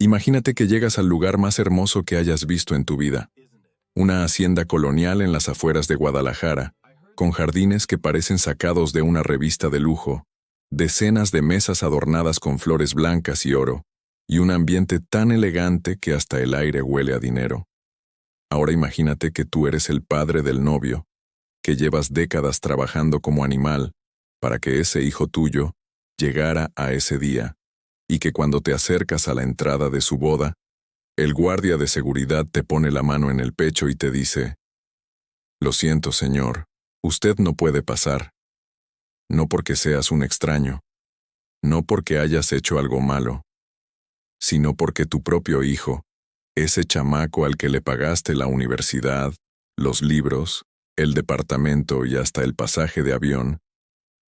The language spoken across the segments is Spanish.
Imagínate que llegas al lugar más hermoso que hayas visto en tu vida, una hacienda colonial en las afueras de Guadalajara, con jardines que parecen sacados de una revista de lujo, decenas de mesas adornadas con flores blancas y oro, y un ambiente tan elegante que hasta el aire huele a dinero. Ahora imagínate que tú eres el padre del novio, que llevas décadas trabajando como animal para que ese hijo tuyo llegara a ese día, y que cuando te acercas a la entrada de su boda, el guardia de seguridad te pone la mano en el pecho y te dice: «Lo siento, señor, usted no puede pasar. No porque seas un extraño, no porque hayas hecho algo malo, sino porque tu propio hijo, ese chamaco al que le pagaste la universidad, los libros, el departamento y hasta el pasaje de avión,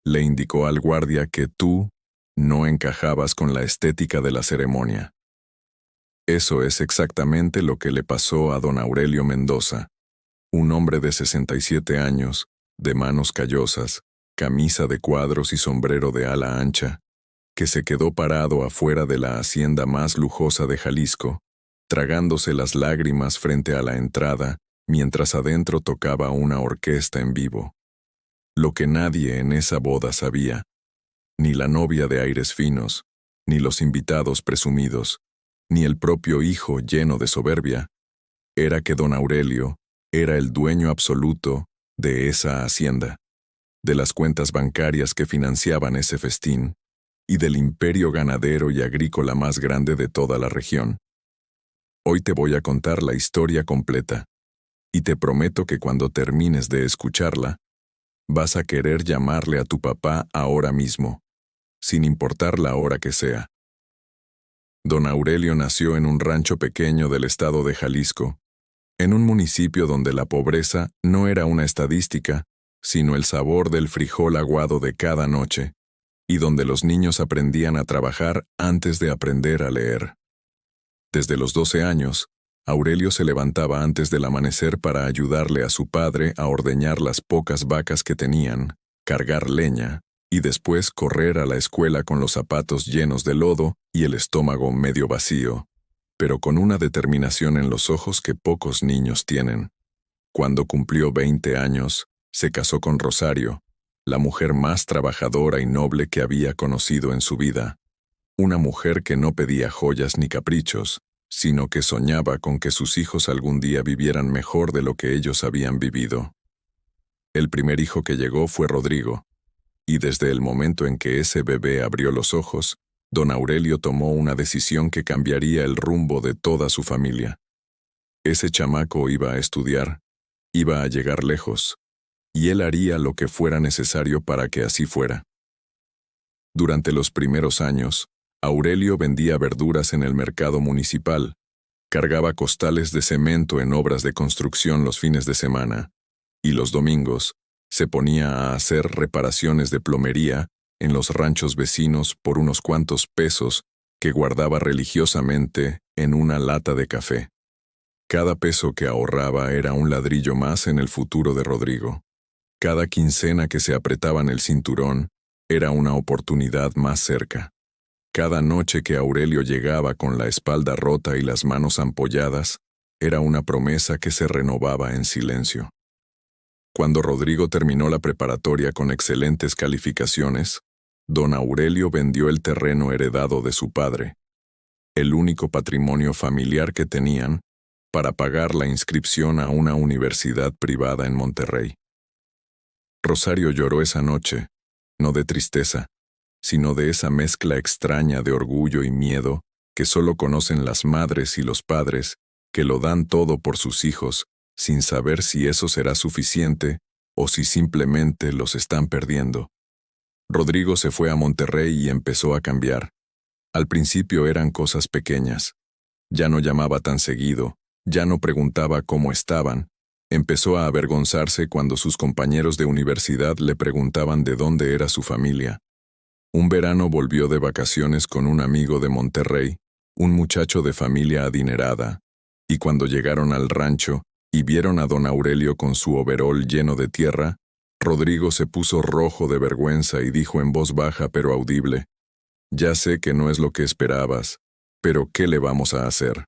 le indicó al guardia que tú no encajabas con la estética de la ceremonia». Eso es exactamente lo que le pasó a don Aurelio Mendoza, un hombre de 67 años, de manos callosas, camisa de cuadros y sombrero de ala ancha, que se quedó parado afuera de la hacienda más lujosa de Jalisco, tragándose las lágrimas frente a la entrada, mientras adentro tocaba una orquesta en vivo. Lo que nadie en esa boda sabía, ni la novia de aires finos, ni los invitados presumidos, ni el propio hijo lleno de soberbia, era que don Aurelio era el dueño absoluto de esa hacienda, de las cuentas bancarias que financiaban ese festín, y del imperio ganadero y agrícola más grande de toda la región. Hoy te voy a contar la historia completa, y te prometo que cuando termines de escucharla, vas a querer llamarle a tu papá ahora mismo, sin importar la hora que sea. Don Aurelio nació en un rancho pequeño del estado de Jalisco, en un municipio donde la pobreza no era una estadística, sino el sabor del frijol aguado de cada noche, y donde los niños aprendían a trabajar antes de aprender a leer. Desde los 12 años, Aurelio se levantaba antes del amanecer para ayudarle a su padre a ordeñar las pocas vacas que tenían, cargar leña, y después correr a la escuela con los zapatos llenos de lodo y el estómago medio vacío, pero con una determinación en los ojos que pocos niños tienen. Cuando cumplió 20 años, se casó con Rosario, la mujer más trabajadora y noble que había conocido en su vida. Una mujer que no pedía joyas ni caprichos, sino que soñaba con que sus hijos algún día vivieran mejor de lo que ellos habían vivido. El primer hijo que llegó fue Rodrigo, y desde el momento en que ese bebé abrió los ojos, don Aurelio tomó una decisión que cambiaría el rumbo de toda su familia. Ese chamaco iba a estudiar, iba a llegar lejos, y él haría lo que fuera necesario para que así fuera. Durante los primeros años, Aurelio vendía verduras en el mercado municipal, cargaba costales de cemento en obras de construcción los fines de semana, y los domingos se ponía a hacer reparaciones de plomería en los ranchos vecinos por unos cuantos pesos que guardaba religiosamente en una lata de café. Cada peso que ahorraba era un ladrillo más en el futuro de Rodrigo. Cada quincena que se apretaba en el cinturón era una oportunidad más cerca. Cada noche que Aurelio llegaba con la espalda rota y las manos ampolladas, era una promesa que se renovaba en silencio. Cuando Rodrigo terminó la preparatoria con excelentes calificaciones, don Aurelio vendió el terreno heredado de su padre, el único patrimonio familiar que tenían, para pagar la inscripción a una universidad privada en Monterrey. Rosario lloró esa noche, no de tristeza, sino de esa mezcla extraña de orgullo y miedo que solo conocen las madres y los padres que lo dan todo por sus hijos, sin saber si eso será suficiente o si simplemente los están perdiendo. Rodrigo se fue a Monterrey y empezó a cambiar. Al principio eran cosas pequeñas. Ya no llamaba tan seguido, ya no preguntaba cómo estaban. Empezó a avergonzarse cuando sus compañeros de universidad le preguntaban de dónde era su familia. Un verano volvió de vacaciones con un amigo de Monterrey, un muchacho de familia adinerada, y cuando llegaron al rancho y vieron a don Aurelio con su overol lleno de tierra, Rodrigo se puso rojo de vergüenza y dijo en voz baja pero audible: «Ya sé que no es lo que esperabas, Pero ¿qué le vamos a hacer?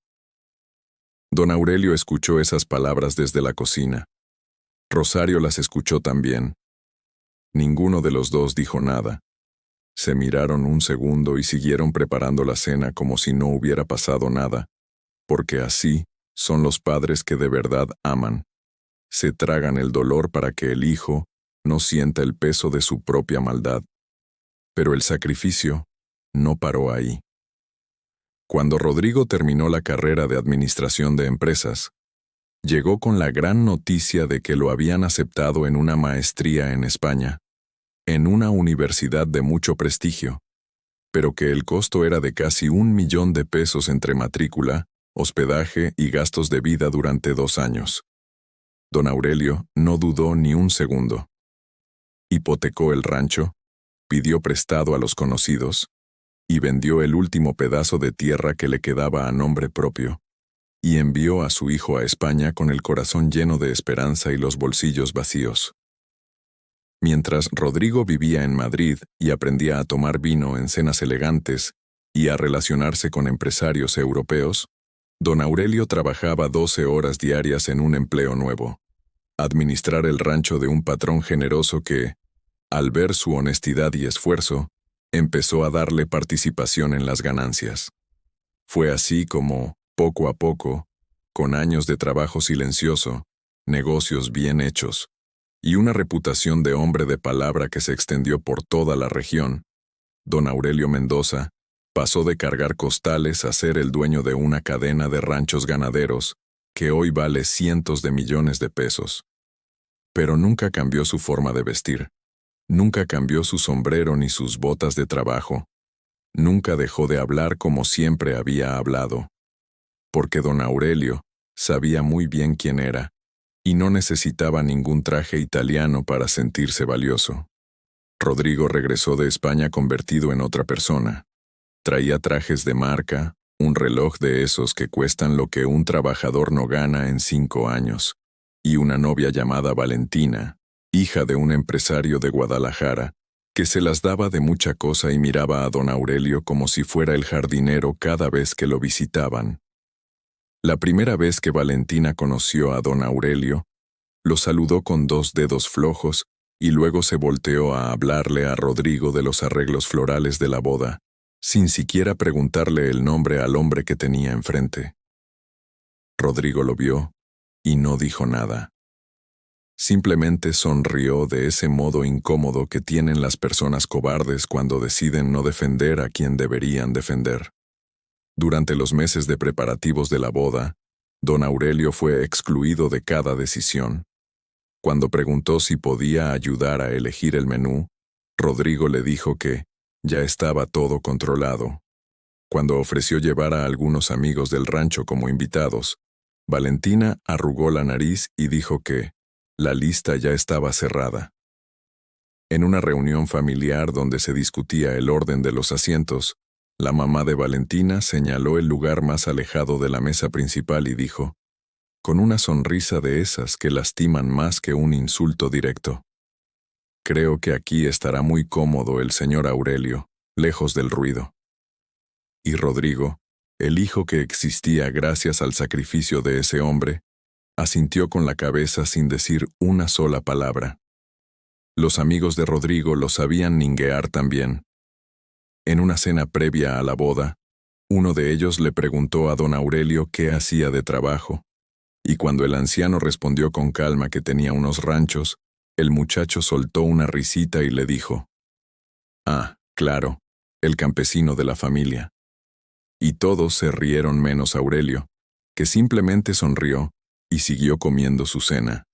Don Aurelio escuchó esas palabras desde la cocina. Rosario las escuchó también. Ninguno de los dos dijo nada. Se miraron un segundo y siguieron preparando la cena como si no hubiera pasado nada, porque así son los padres que de verdad aman. Se tragan el dolor para que el hijo no sienta el peso de su propia maldad. Pero el sacrificio no paró ahí. Cuando Rodrigo terminó la carrera de administración de empresas, llegó con la gran noticia de que lo habían aceptado en una maestría en España, en una universidad de mucho prestigio, pero que el costo era de casi 1 millón de pesos entre matrícula, hospedaje y gastos de vida durante 2 años. Don Aurelio no dudó ni un segundo. Hipotecó el rancho, pidió prestado a los conocidos, y vendió el último pedazo de tierra que le quedaba a nombre propio, y envió a su hijo a España con el corazón lleno de esperanza y los bolsillos vacíos. Mientras Rodrigo vivía en Madrid y aprendía a tomar vino en cenas elegantes y a relacionarse con empresarios europeos, don Aurelio trabajaba 12 horas diarias en un empleo nuevo: administrar el rancho de un patrón generoso que, al ver su honestidad y esfuerzo, empezó a darle participación en las ganancias. Fue así como, poco a poco, con años de trabajo silencioso, negocios bien hechos, y una reputación de hombre de palabra que se extendió por toda la región, don Aurelio Mendoza pasó de cargar costales a ser el dueño de una cadena de ranchos ganaderos que hoy vale cientos de millones de pesos. Pero nunca cambió su forma de vestir, nunca cambió su sombrero ni sus botas de trabajo, nunca dejó de hablar como siempre había hablado, porque don Aurelio sabía muy bien quién era, y no necesitaba ningún traje italiano para sentirse valioso. Rodrigo regresó de España convertido en otra persona. Traía trajes de marca, un reloj de esos que cuestan lo que un trabajador no gana en 5 años, y una novia llamada Valentina, hija de un empresario de Guadalajara, que se las daba de mucha cosa y miraba a don Aurelio como si fuera el jardinero cada vez que lo visitaban. La primera vez que Valentina conoció a don Aurelio, lo saludó con 2 dedos flojos y luego se volteó a hablarle a Rodrigo de los arreglos florales de la boda, sin siquiera preguntarle el nombre al hombre que tenía enfrente. Rodrigo lo vio y no dijo nada. Simplemente sonrió de ese modo incómodo que tienen las personas cobardes cuando deciden no defender a quien deberían defender. Durante los meses de preparativos de la boda, don Aurelio fue excluido de cada decisión. Cuando preguntó si podía ayudar a elegir el menú, Rodrigo le dijo que ya estaba todo controlado. Cuando ofreció llevar a algunos amigos del rancho como invitados, Valentina arrugó la nariz y dijo que la lista ya estaba cerrada. En una reunión familiar donde se discutía el orden de los asientos, la mamá de Valentina señaló el lugar más alejado de la mesa principal y dijo, con una sonrisa de esas que lastiman más que un insulto directo: creo que aquí estará muy cómodo el señor Aurelio, lejos del ruido. Y Rodrigo, el hijo que existía gracias al sacrificio de ese hombre, asintió con la cabeza sin decir una sola palabra. Los amigos de Rodrigo lo sabían ninguear también. En una cena previa a la boda, uno de ellos le preguntó a don Aurelio qué hacía de trabajo, y cuando el anciano respondió con calma que tenía unos ranchos, el muchacho soltó una risita y le dijo: «Ah, claro, el campesino de la familia». Y todos se rieron menos Aurelio, que simplemente sonrió y siguió comiendo su cena.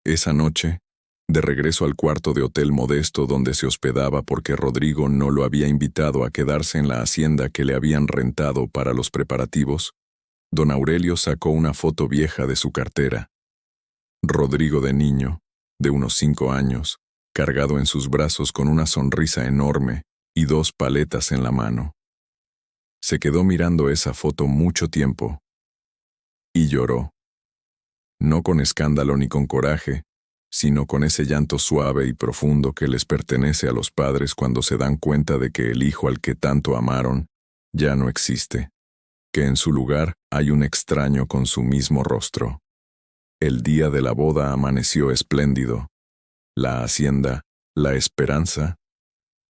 Esa noche, de regreso al cuarto de hotel modesto donde se hospedaba porque Rodrigo no lo había invitado a quedarse en la hacienda que le habían rentado para los preparativos, don Aurelio sacó una foto vieja de su cartera. Rodrigo de niño, de unos 5 años, cargado en sus brazos con una sonrisa enorme y 2 paletas en la mano. Se quedó mirando esa foto mucho tiempo y lloró. No con escándalo ni con coraje, sino con ese llanto suave y profundo que les pertenece a los padres cuando se dan cuenta de que el hijo al que tanto amaron ya no existe. que en su lugar hay un extraño con su mismo rostro. El día de la boda amaneció espléndido. La hacienda, La Esperanza,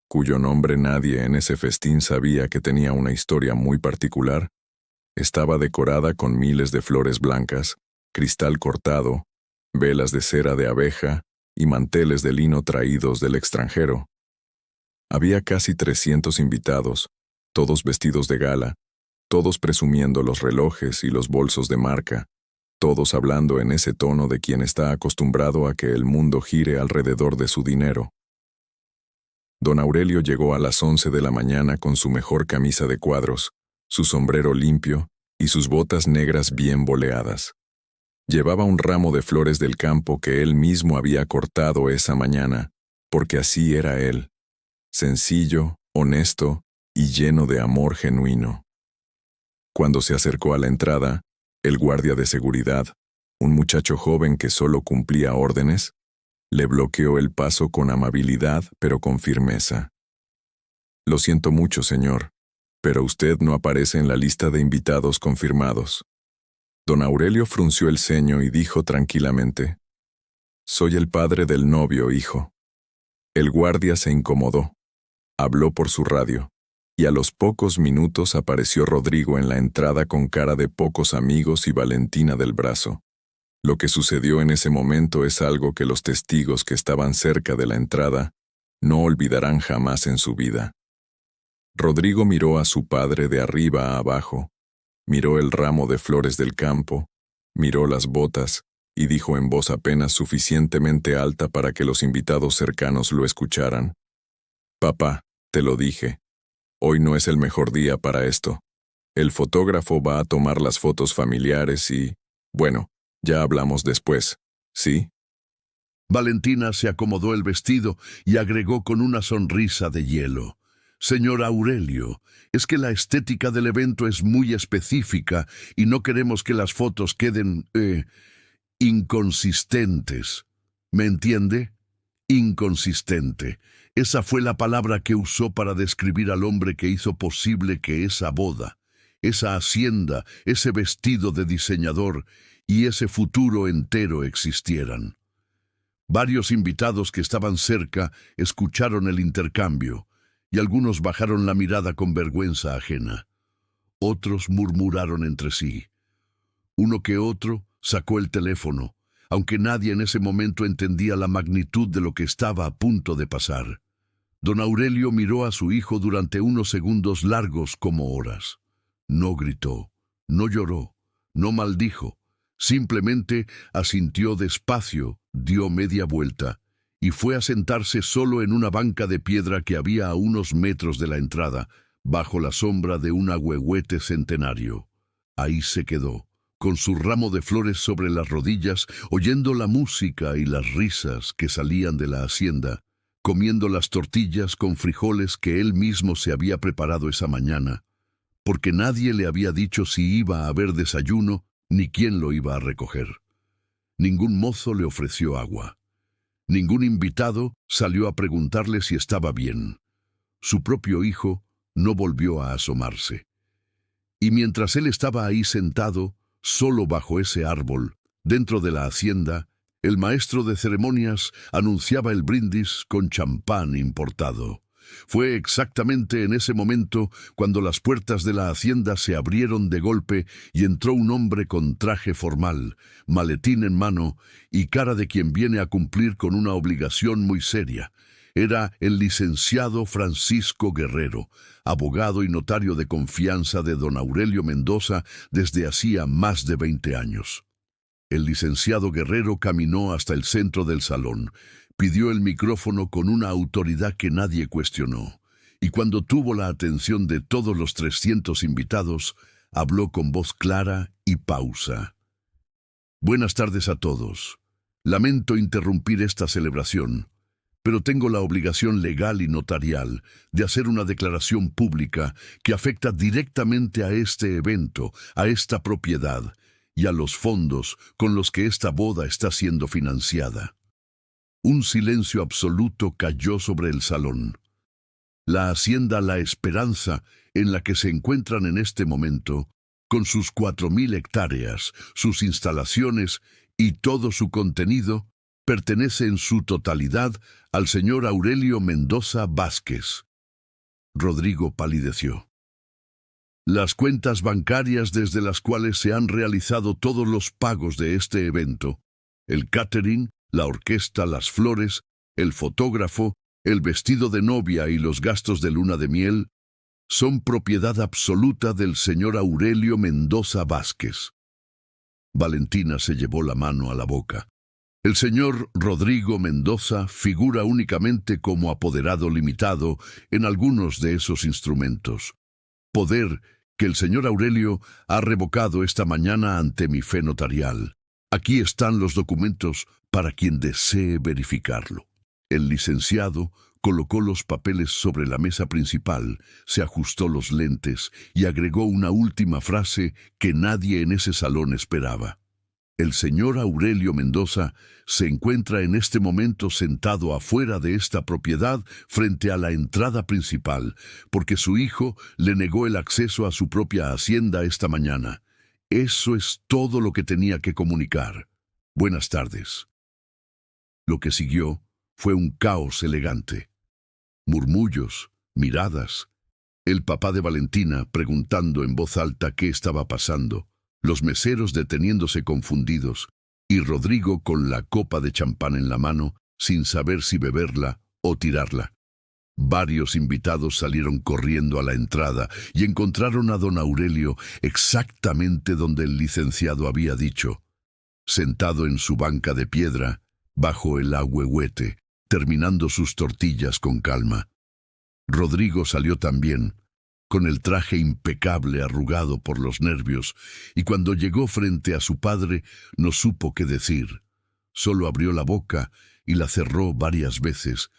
cuyo nombre nadie en ese festín sabía que tenía una historia muy particular, estaba decorada con miles de flores blancas, cristal cortado, velas de cera de abeja y manteles de lino traídos del extranjero. Había casi 300 invitados, todos vestidos de gala, todos presumiendo los relojes y los bolsos de marca, todos hablando en ese tono de quien está acostumbrado a que el mundo gire alrededor de su dinero. Don Aurelio llegó a las 11 de la mañana con su mejor camisa de cuadros, su sombrero limpio y sus botas negras bien boleadas. Llevaba un ramo de flores del campo que él mismo había cortado esa mañana, porque así era él, sencillo, honesto y lleno de amor genuino. Cuando se acercó a la entrada, el guardia de seguridad, un muchacho joven que solo cumplía órdenes, le bloqueó el paso con amabilidad pero con firmeza. «Lo siento mucho, señor, pero usted no aparece en la lista de invitados confirmados». Don Aurelio frunció el ceño y dijo tranquilamente: «Soy el padre del novio, hijo». El guardia se incomodó. Habló por su radio, y a los pocos minutos apareció Rodrigo en la entrada con cara de pocos amigos y Valentina del brazo. Lo que sucedió en ese momento es algo que los testigos que estaban cerca de la entrada no olvidarán jamás en su vida. Rodrigo miró a su padre de arriba a abajo, miró el ramo de flores del campo, miró las botas y dijo en voz apenas suficientemente alta para que los invitados cercanos lo escucharan: «Papá, te lo dije, hoy no es el mejor día para esto. El fotógrafo va a tomar las fotos familiares y, bueno, ya hablamos después, ¿sí?» Valentina se acomodó el vestido y agregó con una sonrisa de hielo: «Señor Aurelio, es que la estética del evento es muy específica y no queremos que las fotos queden, inconsistentes. ¿Me entiende? Inconsistente. Esa fue la palabra que usó para describir al hombre que hizo posible que esa boda, esa hacienda, ese vestido de diseñador y ese futuro entero existieran». Varios invitados que estaban cerca escucharon el intercambio, y algunos bajaron la mirada con vergüenza ajena. Otros murmuraron entre sí. Uno que otro sacó el teléfono, aunque nadie en ese momento entendía la magnitud de lo que estaba a punto de pasar. Don Aurelio miró a su hijo durante unos segundos largos como horas. No gritó, no lloró, no maldijo. Simplemente asintió despacio, dio media vuelta y fue a sentarse solo en una banca de piedra que había a unos metros de la entrada, bajo la sombra de un ahuehuete centenario. Ahí se quedó, con su ramo de flores sobre las rodillas, oyendo la música y las risas que salían de la hacienda, comiendo las tortillas con frijoles que él mismo se había preparado esa mañana, porque nadie le había dicho si iba a haber desayuno ni quién lo iba a recoger. Ningún mozo le ofreció agua. Ningún invitado salió a preguntarle si estaba bien. Su propio hijo no volvió a asomarse. Y mientras él estaba ahí sentado, solo bajo ese árbol, dentro de la hacienda, el maestro de ceremonias anunciaba el brindis con champán importado. Fue exactamente en ese momento cuando las puertas de la hacienda se abrieron de golpe y entró un hombre con traje formal, maletín en mano y cara de quien viene a cumplir con una obligación muy seria. Era el licenciado Francisco Guerrero, abogado y notario de confianza de don Aurelio Mendoza desde hacía más de 20 años. El licenciado Guerrero caminó hasta el centro del salón, pidió el micrófono con una autoridad que nadie cuestionó, y cuando tuvo la atención de todos los 300 invitados, habló con voz clara y pausa. «Buenas tardes a todos. Lamento interrumpir esta celebración, pero tengo la obligación legal y notarial de hacer una declaración pública que afecta directamente a este evento, a esta propiedad y a los fondos con los que esta boda está siendo financiada». Un silencio absoluto cayó sobre el salón. La hacienda La Esperanza, en la que se encuentran en este momento, con sus 4.000 hectáreas, sus instalaciones y todo su contenido, pertenece en su totalidad al señor Aurelio Mendoza Vázquez. Rodrigo palideció. Las cuentas bancarias desde las cuales se han realizado todos los pagos de este evento, el catering, la orquesta, las flores, el fotógrafo, el vestido de novia y los gastos de luna de miel, son propiedad absoluta del señor Aurelio Mendoza Vázquez. Valentina se llevó la mano a la boca. El señor Rodrigo Mendoza figura únicamente como apoderado limitado en algunos de esos instrumentos. Poder que el señor Aurelio ha revocado esta mañana ante mi fe notarial. Aquí están los documentos para quien desee verificarlo. El licenciado colocó los papeles sobre la mesa principal, se ajustó los lentes y agregó una última frase que nadie en ese salón esperaba. El señor Aurelio Mendoza se encuentra en este momento sentado afuera de esta propiedad frente a la entrada principal, porque su hijo le negó el acceso a su propia hacienda esta mañana. Eso es todo lo que tenía que comunicar. Buenas tardes. Lo que siguió fue un caos elegante. Murmullos, miradas. El papá de Valentina preguntando en voz alta qué estaba pasando. Los meseros deteniéndose confundidos, y Rodrigo con la copa de champán en la mano, sin saber si beberla o tirarla. Varios invitados salieron corriendo a la entrada y encontraron a don Aurelio exactamente donde el licenciado había dicho, sentado en su banca de piedra, bajo el ahuehuete, terminando sus tortillas con calma. Rodrigo salió también, con el traje impecable arrugado por los nervios, y cuando llegó frente a su padre no supo qué decir. Solo abrió la boca y la cerró varias veces,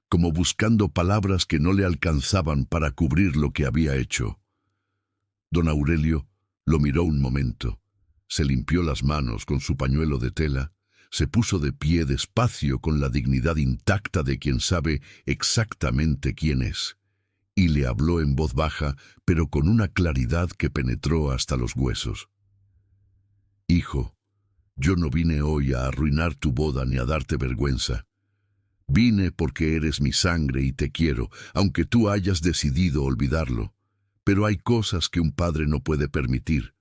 como buscando palabras que no le alcanzaban para cubrir lo que había hecho. Don Aurelio lo miró un momento, se limpió las manos con su pañuelo de tela, se puso de pie despacio con la dignidad intacta de quien sabe exactamente quién es, y le habló en voz baja, pero con una claridad que penetró hasta los huesos. Hijo, yo no vine hoy a arruinar tu boda ni a darte vergüenza. Vine porque eres mi sangre y te quiero, aunque tú hayas decidido olvidarlo. Pero hay cosas que un padre no puede permitir,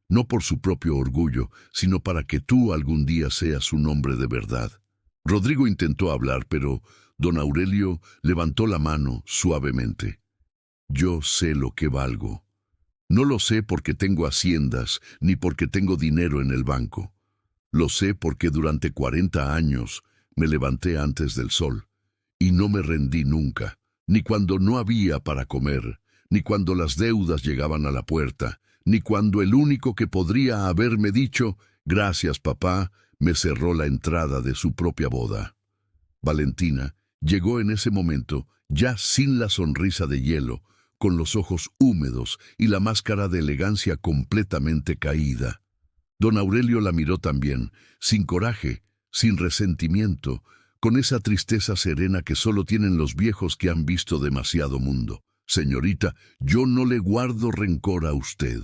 no por su propio orgullo, sino para que tú algún día seas un hombre de verdad. Rodrigo intentó hablar, pero don Aurelio levantó la mano suavemente. Yo sé lo que valgo. No lo sé porque tengo haciendas, ni porque tengo dinero en el banco. Lo sé porque durante 40 años me levanté antes del sol, y no me rendí nunca, ni cuando no había para comer, ni cuando las deudas llegaban a la puerta, ni cuando el único que podría haberme dicho, gracias papá, me cerró la entrada de su propia boda. Valentina llegó en ese momento, ya sin la sonrisa de hielo, con los ojos húmedos y la máscara de elegancia completamente caída. Don Aurelio la miró también, sin coraje, sin resentimiento, con esa tristeza serena que solo tienen los viejos que han visto demasiado mundo. Señorita, yo no le guardo rencor a usted.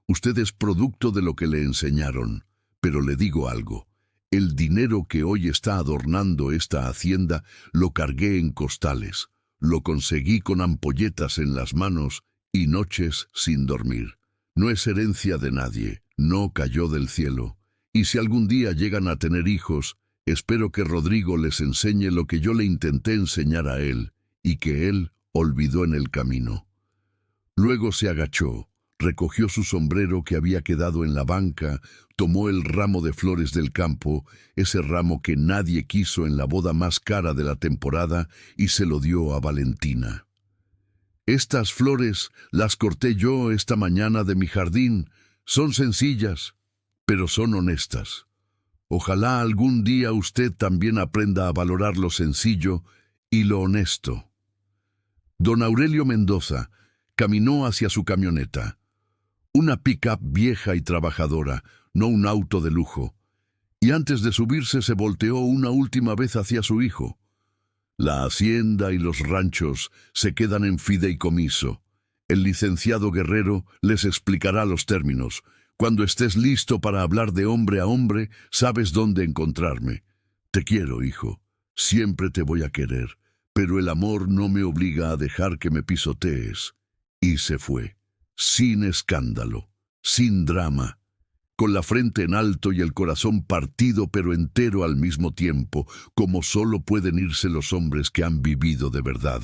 Usted es producto de lo que le enseñaron. Pero le digo algo. El dinero que hoy está adornando esta hacienda lo cargué en costales. Lo conseguí con ampolletas en las manos y noches sin dormir. No es herencia de nadie, no cayó del cielo. Y si algún día llegan a tener hijos, espero que Rodrigo les enseñe lo que yo le intenté enseñar a él, y que él olvidó en el camino. Luego se agachó, recogió su sombrero que había quedado en la banca, tomó el ramo de flores del campo, ese ramo que nadie quiso en la boda más cara de la temporada, y se lo dio a Valentina. Estas flores las corté yo esta mañana de mi jardín. Son sencillas, pero son honestas. Ojalá algún día usted también aprenda a valorar lo sencillo y lo honesto. Don Aurelio Mendoza caminó hacia su camioneta. Una pick-up vieja y trabajadora, no un auto de lujo, y antes de subirse se volteó una última vez hacia su hijo. La hacienda y los ranchos se quedan en fideicomiso. El licenciado Guerrero les explicará los términos. Cuando estés listo para hablar de hombre a hombre, sabes dónde encontrarme. Te quiero, hijo. Siempre te voy a querer, pero el amor no me obliga a dejar que me pisotees. Y se fue, sin escándalo, sin drama, con la frente en alto y el corazón partido pero entero al mismo tiempo, como solo pueden irse los hombres que han vivido de verdad.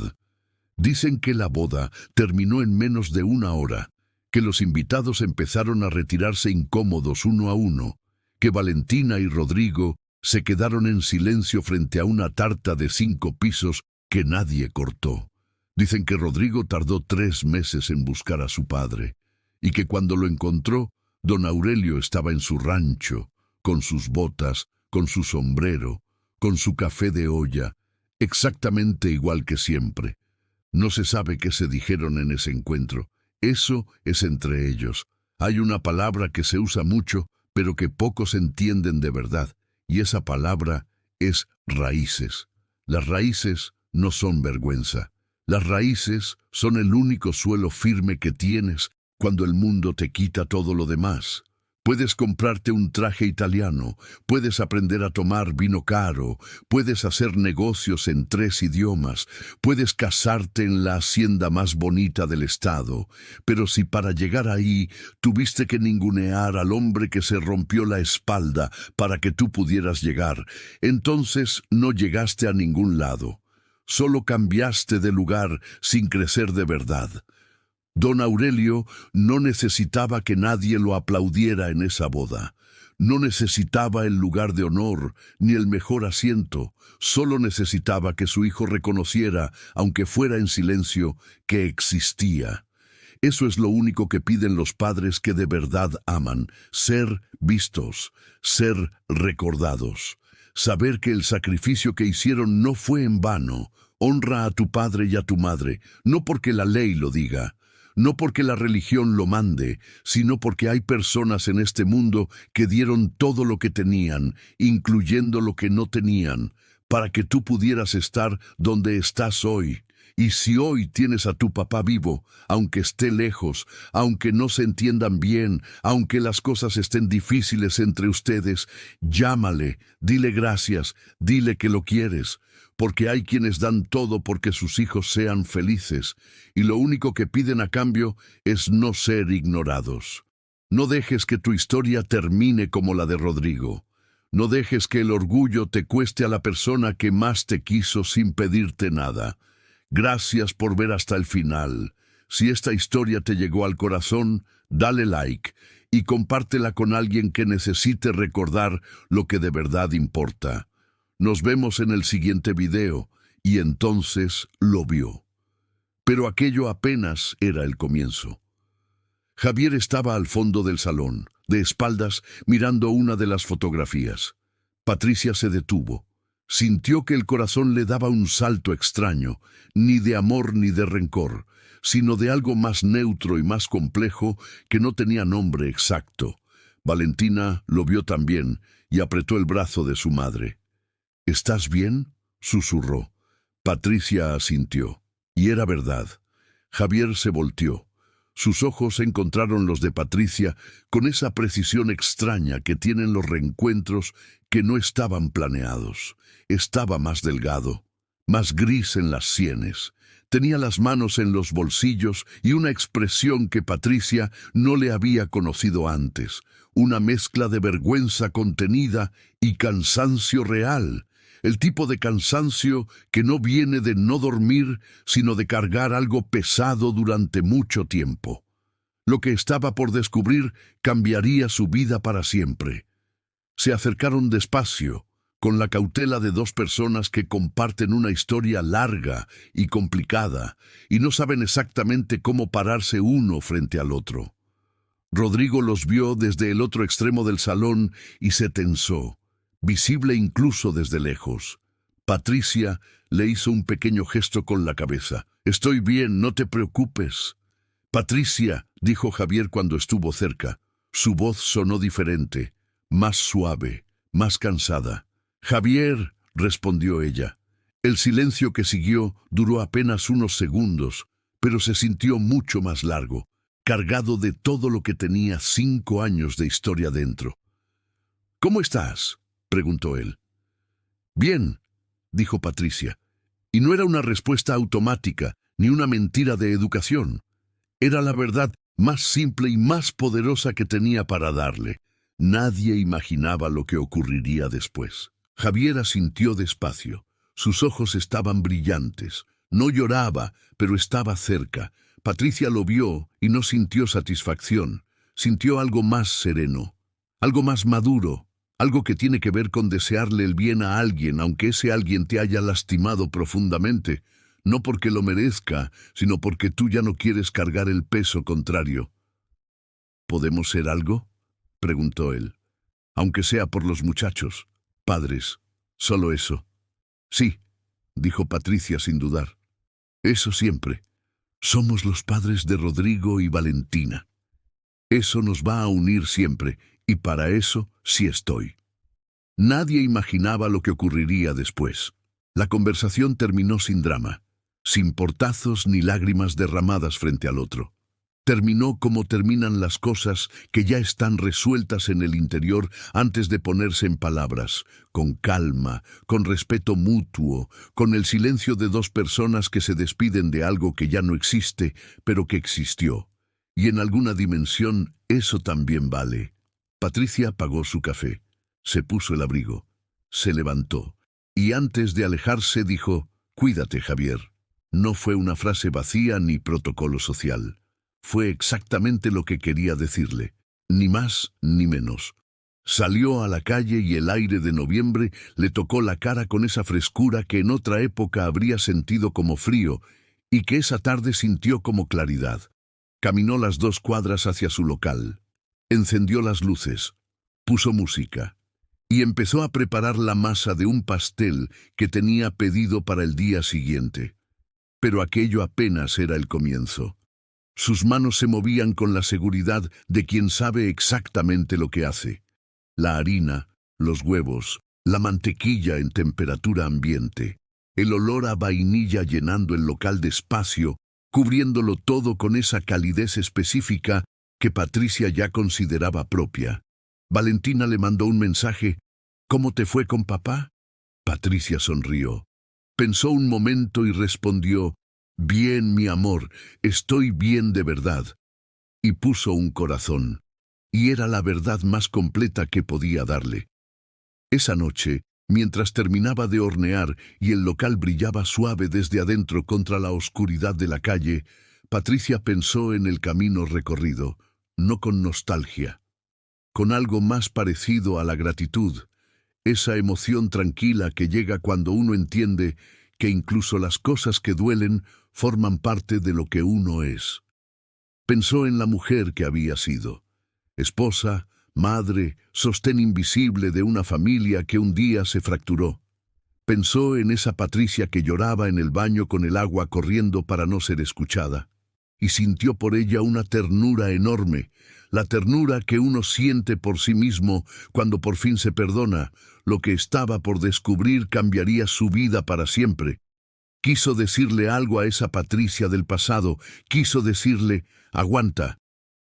Dicen que la boda terminó en menos de una hora, que los invitados empezaron a retirarse incómodos uno a uno, que Valentina y Rodrigo se quedaron en silencio frente a una tarta de 5 pisos que nadie cortó. Dicen que Rodrigo tardó 3 meses en buscar a su padre, y que cuando lo encontró, don Aurelio estaba en su rancho, con sus botas, con su sombrero, con su café de olla, exactamente igual que siempre. No se sabe qué se dijeron en ese encuentro. Eso es entre ellos. Hay una palabra que se usa mucho, pero que pocos entienden de verdad, y esa palabra es raíces. Las raíces no son vergüenza. Las raíces son el único suelo firme que tienes cuando el mundo te quita todo lo demás. Puedes comprarte un traje italiano, puedes aprender a tomar vino caro, puedes hacer negocios en 3 idiomas, puedes casarte en la hacienda más bonita del estado, pero si para llegar ahí tuviste que ningunear al hombre que se rompió la espalda para que tú pudieras llegar, entonces no llegaste a ningún lado. Solo cambiaste de lugar sin crecer de verdad. Don Aurelio no necesitaba que nadie lo aplaudiera en esa boda. No necesitaba el lugar de honor ni el mejor asiento. Solo necesitaba que su hijo reconociera, aunque fuera en silencio, que existía. Eso es lo único que piden los padres que de verdad aman: ser vistos, ser recordados. Saber que el sacrificio que hicieron no fue en vano. Honra a tu padre y a tu madre, no porque la ley lo diga, no porque la religión lo mande, sino porque hay personas en este mundo que dieron todo lo que tenían, incluyendo lo que no tenían, para que tú pudieras estar donde estás hoy. Y si hoy tienes a tu papá vivo, aunque esté lejos, aunque no se entiendan bien, aunque las cosas estén difíciles entre ustedes, llámale, dile gracias, dile que lo quieres, porque hay quienes dan todo porque sus hijos sean felices, y lo único que piden a cambio es no ser ignorados. No dejes que tu historia termine como la de Rodrigo. No dejes que el orgullo te cueste a la persona que más te quiso sin pedirte nada. Gracias por ver hasta el final. Si esta historia te llegó al corazón, dale like y compártela con alguien que necesite recordar lo que de verdad importa. Nos vemos en el siguiente video, y entonces lo vio. Pero aquello apenas era el comienzo. Javier estaba al fondo del salón, de espaldas, mirando una de las fotografías. Patricia se detuvo. Sintió que el corazón le daba un salto extraño, ni de amor ni de rencor, sino de algo más neutro y más complejo que no tenía nombre exacto. Valentina lo vio también y apretó el brazo de su madre. «¿Estás bien?», susurró. Patricia asintió. Y era verdad. Javier se volteó. Sus ojos encontraron los de Patricia con esa precisión extraña que tienen los reencuentros que no estaban planeados. Estaba más delgado, más gris en las sienes. Tenía las manos en los bolsillos y una expresión que Patricia no le había conocido antes. Una mezcla de vergüenza contenida y cansancio real. El tipo de cansancio que no viene de no dormir, sino de cargar algo pesado durante mucho tiempo. Lo que estaba por descubrir cambiaría su vida para siempre. Se acercaron despacio, con la cautela de 2 personas que comparten una historia larga y complicada, y no saben exactamente cómo pararse uno frente al otro. Rodrigo los vio desde el otro extremo del salón y se tensó, visible incluso desde lejos. Patricia le hizo un pequeño gesto con la cabeza. «Estoy bien, no te preocupes». «Patricia», dijo Javier cuando estuvo cerca. Su voz sonó diferente, más suave, más cansada. «Javier», respondió ella. El silencio que siguió duró apenas unos segundos, pero se sintió mucho más largo, cargado de todo lo que tenía 5 años de historia dentro. «¿Cómo estás?», preguntó él. «Bien», dijo Patricia, y no era una respuesta automática ni una mentira de educación. Era la verdad más simple y más poderosa que tenía para darle. Nadie imaginaba lo que ocurriría después. Javier asintió despacio. Sus ojos estaban brillantes. No lloraba, pero estaba cerca. Patricia lo vio y no sintió satisfacción. Sintió algo más sereno, algo más maduro, algo que tiene que ver con desearle el bien a alguien, aunque ese alguien te haya lastimado profundamente, no porque lo merezca, sino porque tú ya no quieres cargar el peso contrario. ¿Podemos ser algo?, preguntó él. Aunque sea por los muchachos, padres, solo eso. Sí, dijo Patricia sin dudar. Eso siempre. Somos los padres de Rodrigo y Valentina. Eso nos va a unir siempre, y para eso sí estoy. Nadie imaginaba lo que ocurriría después. La conversación terminó sin drama, sin portazos ni lágrimas derramadas frente al otro. Terminó como terminan las cosas que ya están resueltas en el interior antes de ponerse en palabras, con calma, con respeto mutuo, con el silencio de dos personas que se despiden de algo que ya no existe, pero que existió. Y en alguna dimensión eso también vale. Patricia apagó su café, se puso el abrigo, se levantó, y antes de alejarse dijo: «Cuídate, Javier». No fue una frase vacía ni protocolo social. Fue exactamente lo que quería decirle, ni más ni menos. Salió a la calle y el aire de noviembre le tocó la cara con esa frescura que en otra época habría sentido como frío y que esa tarde sintió como claridad. Caminó las 2 cuadras hacia su local, encendió las luces, puso música y empezó a preparar la masa de un pastel que tenía pedido para el día siguiente. Pero aquello apenas era el comienzo. Sus manos se movían con la seguridad de quien sabe exactamente lo que hace. La harina, los huevos, la mantequilla en temperatura ambiente, el olor a vainilla llenando el local despacio, cubriéndolo todo con esa calidez específica que Patricia ya consideraba propia. Valentina le mandó un mensaje: «¿Cómo te fue con papá?». Patricia sonrió. Pensó un momento y respondió: «Bien, mi amor, estoy bien de verdad». Y puso un corazón. Y era la verdad más completa que podía darle. Esa noche, mientras terminaba de hornear y el local brillaba suave desde adentro contra la oscuridad de la calle, Patricia pensó en el camino recorrido, no con nostalgia, con algo más parecido a la gratitud, esa emoción tranquila que llega cuando uno entiende que incluso las cosas que duelen forman parte de lo que uno es. Pensó en la mujer que había sido, esposa, madre, sostén invisible de una familia que un día se fracturó. Pensó en esa Patricia que lloraba en el baño con el agua corriendo para no ser escuchada, y sintió por ella una ternura enorme, la ternura que uno siente por sí mismo cuando por fin se perdona. Lo que estaba por descubrir cambiaría su vida para siempre. Quiso decirle algo a esa Patricia del pasado, quiso decirle: «Aguanta,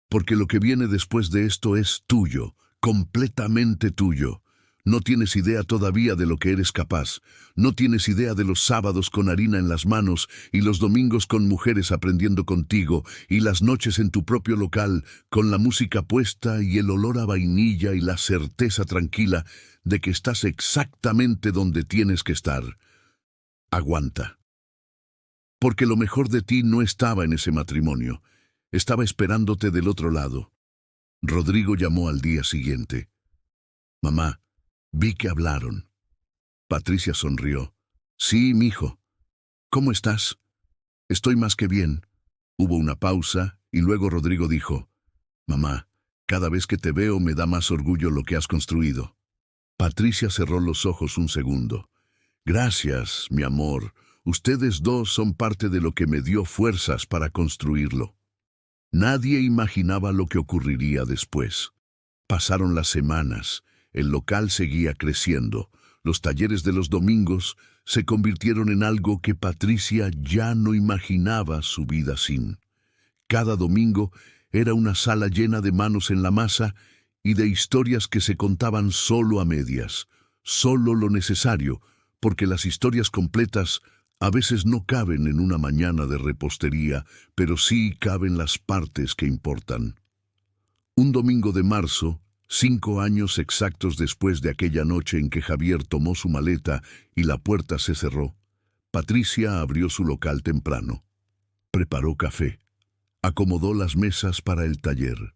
porque lo que viene después de esto es tuyo, completamente tuyo. No tienes idea todavía de lo que eres capaz. No tienes idea de los sábados con harina en las manos y los domingos con mujeres aprendiendo contigo y las noches en tu propio local con la música puesta y el olor a vainilla y la certeza tranquila de que estás exactamente donde tienes que estar. Aguanta. Porque lo mejor de ti no estaba en ese matrimonio. Estaba esperándote del otro lado». Rodrigo llamó al día siguiente. «Mamá, vi que hablaron». Patricia sonrió. «Sí, mijo. ¿Cómo estás?» «Estoy más que bien». Hubo una pausa y luego Rodrigo dijo: «Mamá, cada vez que te veo me da más orgullo lo que has construido». Patricia cerró los ojos un segundo. «Gracias, mi amor. Ustedes dos son parte de lo que me dio fuerzas para construirlo». Nadie imaginaba lo que ocurriría después. Pasaron las semanas, el local seguía creciendo, Los talleres de los domingos se convirtieron en algo que Patricia ya no imaginaba su vida sin. Cada domingo era una sala llena de manos en la masa y de historias que se contaban solo a medias, solo lo necesario, porque las historias completas a veces no caben en una mañana de repostería, pero sí caben las partes que importan. Un domingo de marzo, 5 años exactos después de aquella noche en que Javier tomó su maleta y la puerta se cerró, Patricia abrió su local temprano. Preparó café, acomodó las mesas para el taller,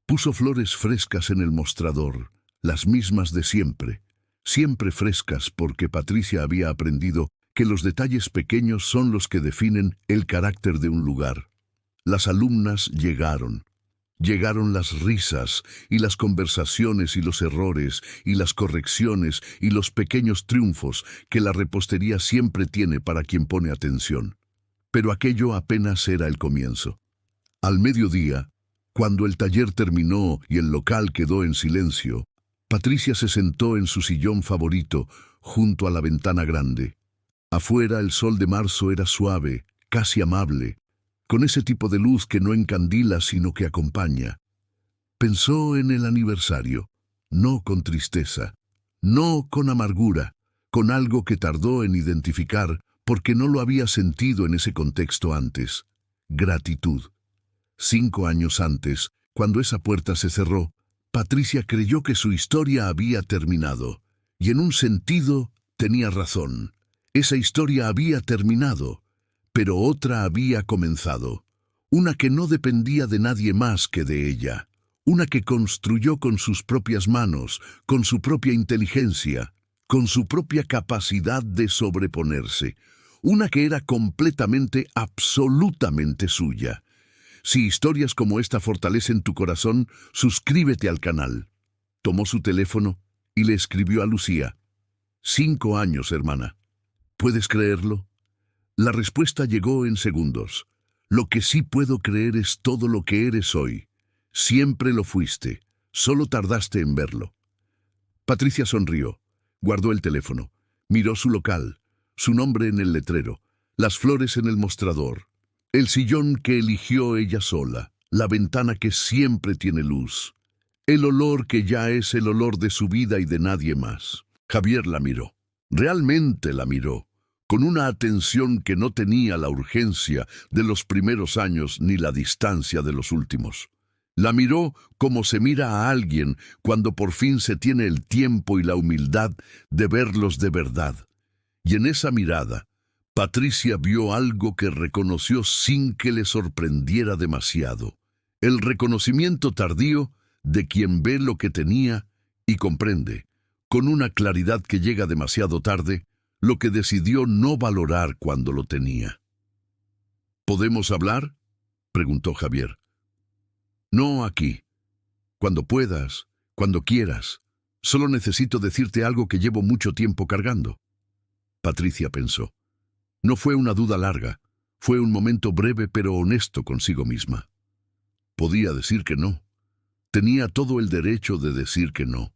puso flores frescas en el mostrador, las mismas de siempre, siempre frescas porque Patricia había aprendido que los detalles pequeños son los que definen el carácter de un lugar. Las alumnas llegaron. Llegaron las risas y las conversaciones y los errores y las correcciones y los pequeños triunfos que la repostería siempre tiene para quien pone atención. Pero aquello apenas era el comienzo. Al mediodía, cuando el taller terminó y el local quedó en silencio, Patricia se sentó en su sillón favorito junto a la ventana grande. Afuera el sol de marzo era suave, casi amable, con ese tipo de luz que no encandila sino que acompaña. Pensó en el aniversario, no con tristeza, no con amargura, con algo que tardó en identificar porque no lo había sentido en ese contexto antes: gratitud. 5 años antes, cuando esa puerta se cerró, Patricia creyó que su historia había terminado, y en un sentido tenía razón. Esa historia había terminado, pero otra había comenzado, una que no dependía de nadie más que de ella, una que construyó con sus propias manos, con su propia inteligencia, con su propia capacidad de sobreponerse, una que era completamente, absolutamente suya. Si historias como esta fortalecen tu corazón, suscríbete al canal. Tomó su teléfono y le escribió a Lucía: 5 años, hermana. ¿Puedes creerlo? La respuesta llegó en segundos. Lo que sí puedo creer es todo lo que eres hoy. Siempre lo fuiste, solo tardaste en verlo. Patricia sonrió, guardó el teléfono, miró su local, su nombre en el letrero, las flores en el mostrador, el sillón que eligió ella sola, la ventana que siempre tiene luz, el olor que ya es el olor de su vida y de nadie más. Javier la miró, realmente la miró, con una atención que no tenía la urgencia de los primeros años ni la distancia de los últimos. La miró como se mira a alguien cuando por fin se tiene el tiempo y la humildad de verlos de verdad. Y en esa mirada, Patricia vio algo que reconoció sin que le sorprendiera demasiado: el reconocimiento tardío de quien ve lo que tenía y comprende, con una claridad que llega demasiado tarde, lo que decidió no valorar cuando lo tenía. ¿Podemos hablar?, preguntó Javier. No aquí. Cuando puedas, cuando quieras. Solo necesito decirte algo que llevo mucho tiempo cargando. Patricia pensó. No fue una duda larga, fue un momento breve pero honesto consigo misma. Podía decir que no. Tenía todo el derecho de decir que no.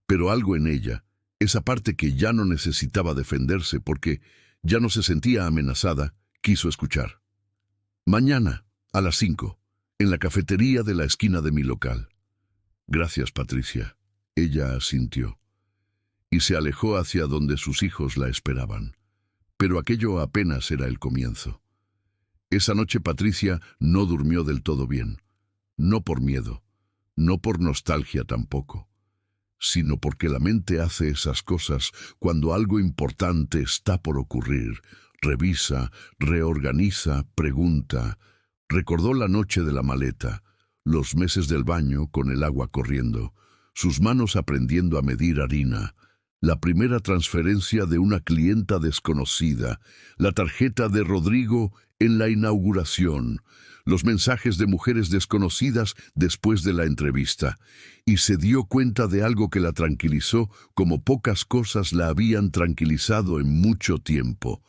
Pero algo en ella, esa parte que ya no necesitaba defenderse porque ya no se sentía amenazada, quiso escuchar. Mañana, a las 5, en la cafetería de la esquina de mi local. Gracias, Patricia. Ella asintió. Y se alejó hacia donde sus hijos la esperaban. Pero aquello apenas era el comienzo. Esa noche Patricia no durmió del todo bien. No por miedo, no por nostalgia tampoco, sino porque la mente hace esas cosas cuando algo importante está por ocurrir. Revisa, reorganiza, pregunta. Recordó la noche de la maleta, los meses del baño con el agua corriendo, sus manos aprendiendo a medir harina, la primera transferencia de una clienta desconocida, la tarjeta de Rodrigo en la inauguración, los mensajes de mujeres desconocidas después de la entrevista, y se dio cuenta de algo que la tranquilizó como pocas cosas la habían tranquilizado en mucho tiempo.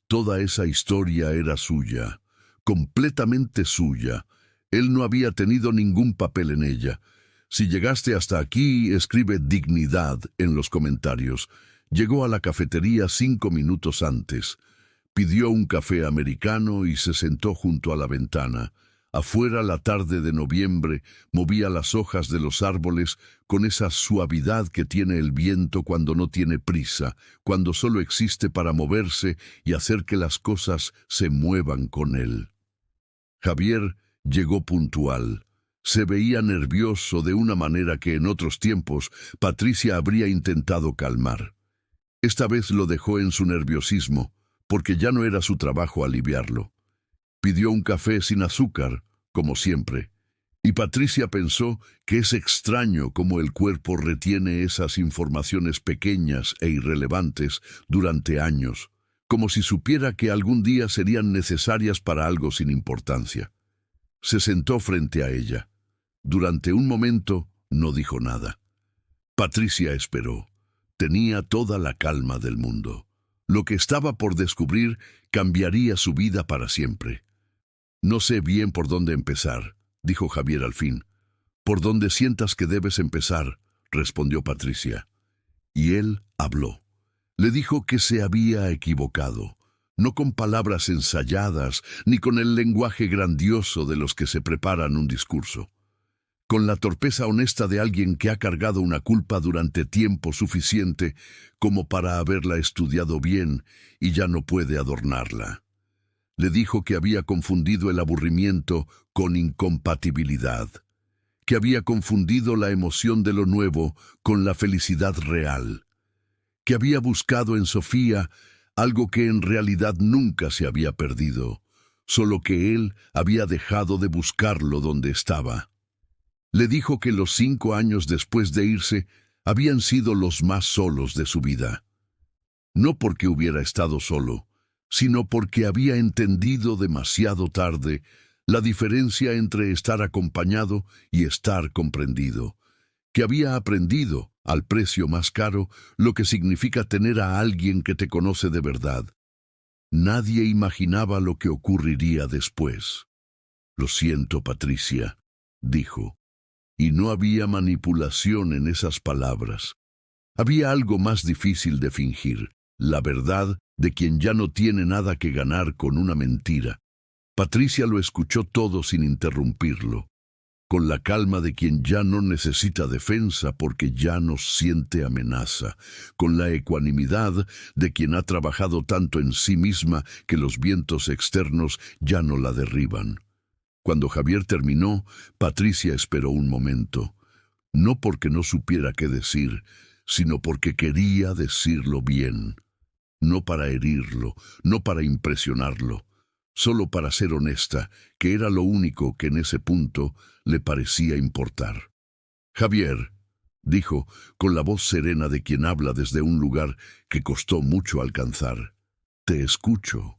Toda esa historia era suya, completamente suya. Él no había tenido ningún papel en ella. Si llegaste hasta aquí, escribe dignidad en los comentarios. Llegó a la cafetería 5 minutos antes. Pidió un café americano y se sentó junto a la ventana. Afuera, la tarde de noviembre movía las hojas de los árboles con esa suavidad que tiene el viento cuando no tiene prisa, cuando solo existe para moverse y hacer que las cosas se muevan con él. Javier llegó puntual. Se veía nervioso de una manera que en otros tiempos Patricia habría intentado calmar. Esta vez lo dejó en su nerviosismo, porque ya no era su trabajo aliviarlo. Pidió un café sin azúcar, como siempre, y Patricia pensó que es extraño cómo el cuerpo retiene esas informaciones pequeñas e irrelevantes durante años, como si supiera que algún día serían necesarias para algo sin importancia. Se sentó frente a ella. Durante un momento no dijo nada. Patricia esperó. Tenía toda la calma del mundo. Lo que estaba por descubrir cambiaría su vida para siempre. No sé bien por dónde empezar, dijo Javier al fin. Por donde sientas que debes empezar, respondió Patricia. Y él habló. Le dijo que se había equivocado, no con palabras ensayadas, ni con el lenguaje grandioso de los que se preparan un discurso. Con la torpeza honesta de alguien que ha cargado una culpa durante tiempo suficiente como para haberla estudiado bien y ya no puede adornarla. Le dijo que había confundido el aburrimiento con incompatibilidad, que había confundido la emoción de lo nuevo con la felicidad real, que había buscado en Sofía algo que en realidad nunca se había perdido, solo que él había dejado de buscarlo donde estaba. Le dijo que los 5 años después de irse habían sido los más solos de su vida. No porque hubiera estado solo, sino porque había entendido demasiado tarde la diferencia entre estar acompañado y estar comprendido, que había aprendido, al precio más caro, lo que significa tener a alguien que te conoce de verdad. Nadie imaginaba lo que ocurriría después. «Lo siento, Patricia», dijo, y no había manipulación en esas palabras. Había algo más difícil de fingir, la verdad de quien ya no tiene nada que ganar con una mentira. Patricia lo escuchó todo sin interrumpirlo, con la calma de quien ya no necesita defensa porque ya no siente amenaza, con la ecuanimidad de quien ha trabajado tanto en sí misma que los vientos externos ya no la derriban. Cuando Javier terminó, Patricia esperó un momento, no porque no supiera qué decir, sino porque quería decirlo bien. No para herirlo, no para impresionarlo, solo para ser honesta, que era lo único que en ese punto le parecía importar. «Javier», dijo, con la voz serena de quien habla desde un lugar que costó mucho alcanzar, «te escucho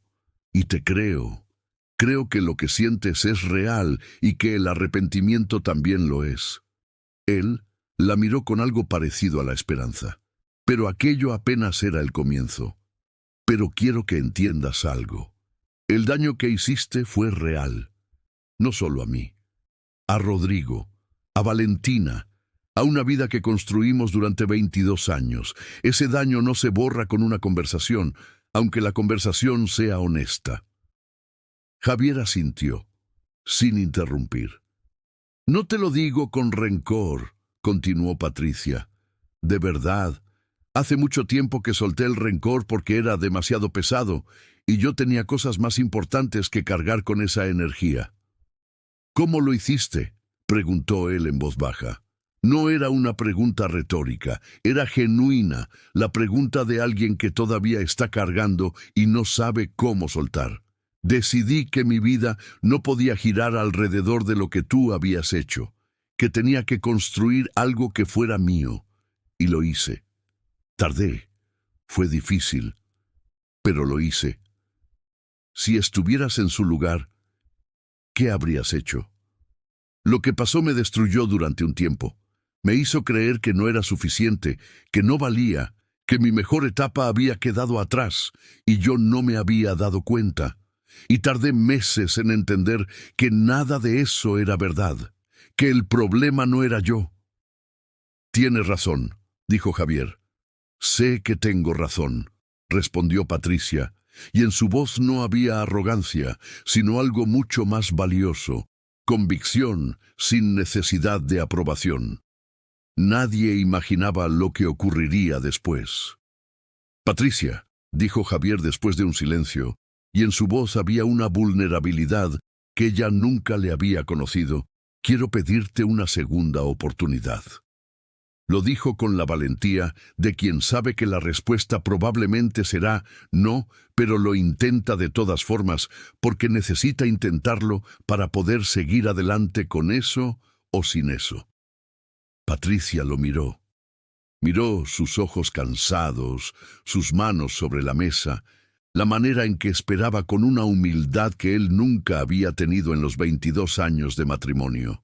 y te creo. Creo que lo que sientes es real y que el arrepentimiento también lo es». Él la miró con algo parecido a la esperanza. «Pero aquello apenas era el comienzo. Pero quiero que entiendas algo. El daño que hiciste fue real. No solo a mí. A Rodrigo, a Valentina, a una vida que construimos durante 22 años. Ese daño no se borra con una conversación, aunque la conversación sea honesta». Javier asintió, sin interrumpir. «No te lo digo con rencor», continuó Patricia. «De verdad, hace mucho tiempo que solté el rencor porque era demasiado pesado y yo tenía cosas más importantes que cargar con esa energía». «¿Cómo lo hiciste?», preguntó él en voz baja. No era una pregunta retórica, era genuina, la pregunta de alguien que todavía está cargando y no sabe cómo soltar. «Decidí que mi vida no podía girar alrededor de lo que tú habías hecho, que tenía que construir algo que fuera mío, y lo hice. Tardé, fue difícil, pero lo hice. Si estuvieras en su lugar, ¿qué habrías hecho? Lo que pasó me destruyó durante un tiempo. Me hizo creer que no era suficiente, que no valía, que mi mejor etapa había quedado atrás, y yo no me había dado cuenta. Y tardé meses en entender que nada de eso era verdad, que el problema no era yo». «Tienes razón», dijo Javier. Sé que tengo razón, respondió Patricia, y en su voz no había arrogancia, sino algo mucho más valioso, convicción sin necesidad de aprobación. Nadie imaginaba lo que ocurriría después. Patricia, dijo Javier después de un silencio, y en su voz había una vulnerabilidad que ella nunca le había conocido, quiero pedirte una segunda oportunidad. Lo dijo con la valentía de quien sabe que la respuesta probablemente será no, pero lo intenta de todas formas, porque necesita intentarlo para poder seguir adelante con eso o sin eso. Patricia lo miró. Miró sus ojos cansados, sus manos sobre la mesa, la manera en que esperaba con una humildad que él nunca había tenido en los 22 años de matrimonio.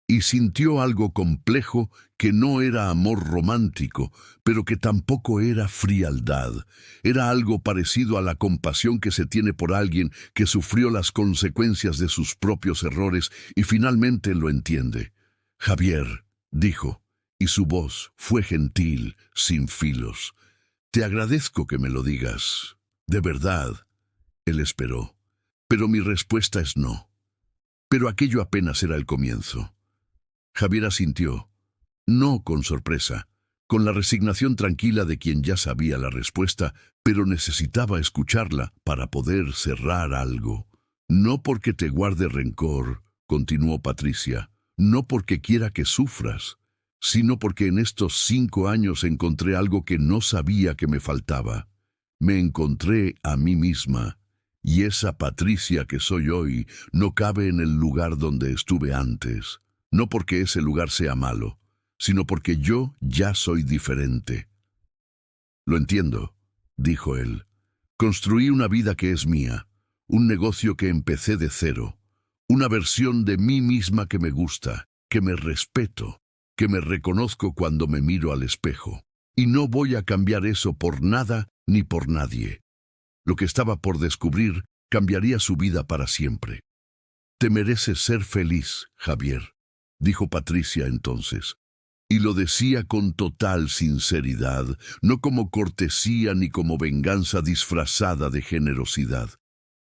Y sintió algo complejo que no era amor romántico, pero que tampoco era frialdad. Era algo parecido a la compasión que se tiene por alguien que sufrió las consecuencias de sus propios errores y finalmente lo entiende. Javier, dijo, y su voz fue gentil, sin filos. Te agradezco que me lo digas. De verdad. Él esperó. Pero mi respuesta es no. Pero aquello apenas era el comienzo. Javier asintió, no con sorpresa, con la resignación tranquila de quien ya sabía la respuesta, pero necesitaba escucharla para poder cerrar algo. No porque te guarde rencor, continuó Patricia, no porque quiera que sufras, sino porque en estos 5 años encontré algo que no sabía que me faltaba. Me encontré a mí misma, y esa Patricia que soy hoy no cabe en el lugar donde estuve antes. No porque ese lugar sea malo, sino porque yo ya soy diferente. Lo entiendo, dijo él. Construí una vida que es mía, un negocio que empecé de cero, una versión de mí misma que me gusta, que me respeto, que me reconozco cuando me miro al espejo. Y no voy a cambiar eso por nada ni por nadie. Lo que estaba por descubrir cambiaría su vida para siempre. Te mereces ser feliz, Javier, dijo Patricia entonces, y lo decía con total sinceridad, no como cortesía ni como venganza disfrazada de generosidad.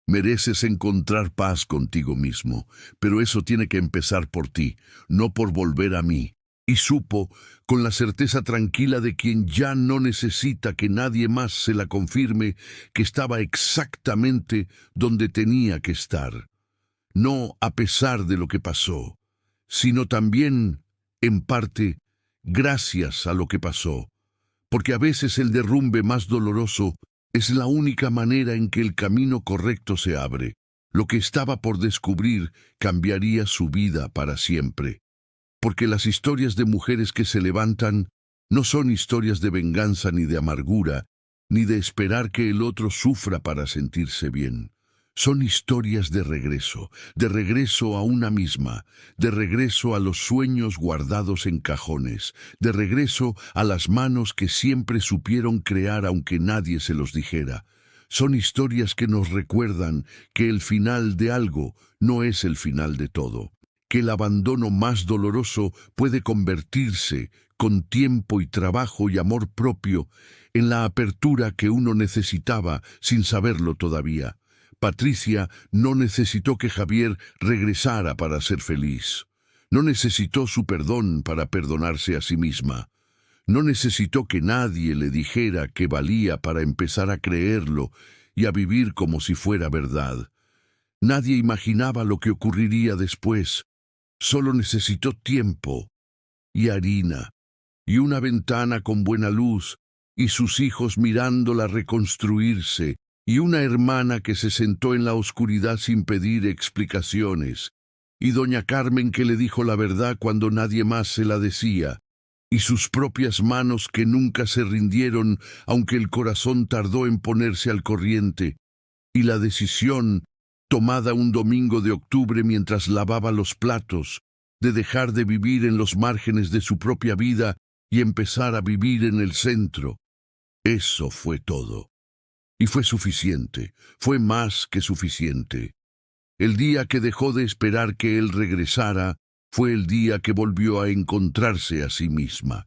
Mereces encontrar paz contigo mismo, pero eso tiene que empezar por ti, no por volver a mí. Y supo, con la certeza tranquila de quien ya no necesita que nadie más se la confirme, que estaba exactamente donde tenía que estar. No a pesar de lo que pasó, sino también, en parte, gracias a lo que pasó, porque a veces el derrumbe más doloroso es la única manera en que el camino correcto se abre. Lo que estaba por descubrir cambiaría su vida para siempre, porque las historias de mujeres que se levantan no son historias de venganza ni de amargura, ni de esperar que el otro sufra para sentirse bien. Son historias de regreso a una misma, de regreso a los sueños guardados en cajones, de regreso a las manos que siempre supieron crear aunque nadie se los dijera. Son historias que nos recuerdan que el final de algo no es el final de todo, que el abandono más doloroso puede convertirse, con tiempo y trabajo y amor propio, en la apertura que uno necesitaba sin saberlo todavía. Patricia no necesitó que Javier regresara para ser feliz. No necesitó su perdón para perdonarse a sí misma. No necesitó que nadie le dijera que valía para empezar a creerlo y a vivir como si fuera verdad. Nadie imaginaba lo que ocurriría después. Solo necesitó tiempo y harina y una ventana con buena luz y sus hijos mirándola reconstruirse, y una hermana que se sentó en la oscuridad sin pedir explicaciones, y doña Carmen que le dijo la verdad cuando nadie más se la decía, y sus propias manos que nunca se rindieron aunque el corazón tardó en ponerse al corriente, y la decisión, tomada un domingo de octubre mientras lavaba los platos, de dejar de vivir en los márgenes de su propia vida y empezar a vivir en el centro. Eso fue todo. Y fue suficiente, fue más que suficiente. El día que dejó de esperar que él regresara, fue el día que volvió a encontrarse a sí misma.